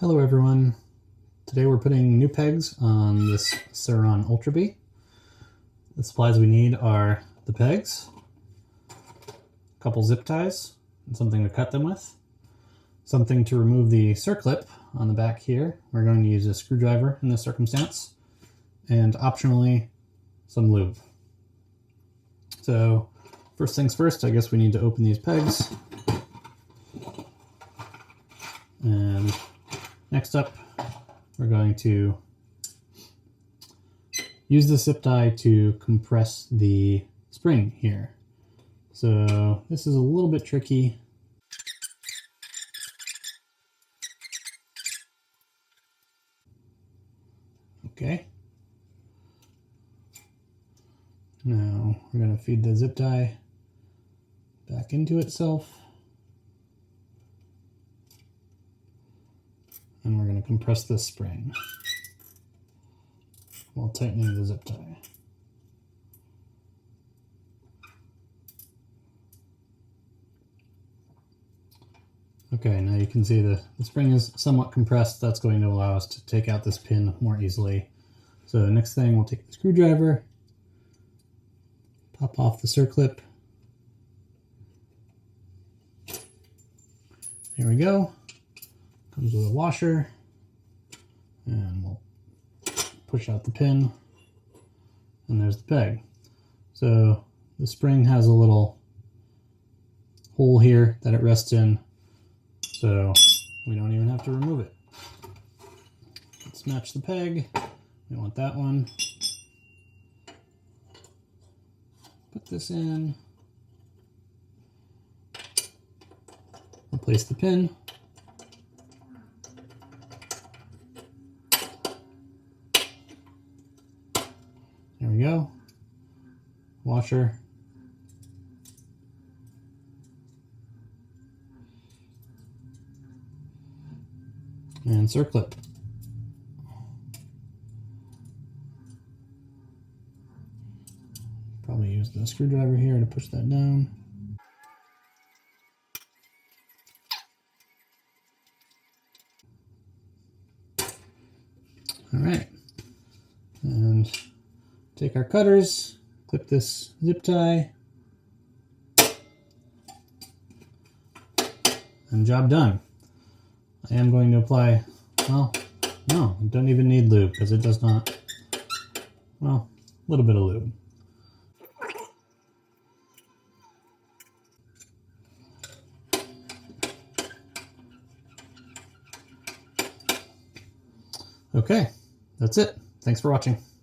Hello everyone. Today we're putting new pegs on this Sur Ron Ultra Bee. The supplies we need are the pegs, a couple zip ties, and something to cut them with, something to remove the circlip on the back here. We're going to use a screwdriver in this circumstance, and optionally some lube. So first things first, I guess we need to open these pegs. And next up, we're going to use the zip tie to compress the spring here. So this is a little bit tricky. Okay. Now we're going to feed the zip tie back into itself. And we're going to compress this spring while tightening the zip tie. Okay, now you can see the spring is somewhat compressed. That's going to allow us to take out this pin more easily. So next thing, we'll take the screwdriver, pop off the circlip. Here we go. Comes with a washer, and we'll push out the pin, and there's the peg. So the spring has a little hole here that it rests in, so we don't even have to remove it. Let's match the peg. We want that one. Put this in. Replace the pin. There we go. Washer. And circlip. Probably use the screwdriver here to push that down. All right. And take our cutters, clip this zip tie, and job done. I am going to apply, well, no, don't even need lube because it does not, well, a little bit of lube. Okay, that's it. Thanks for watching.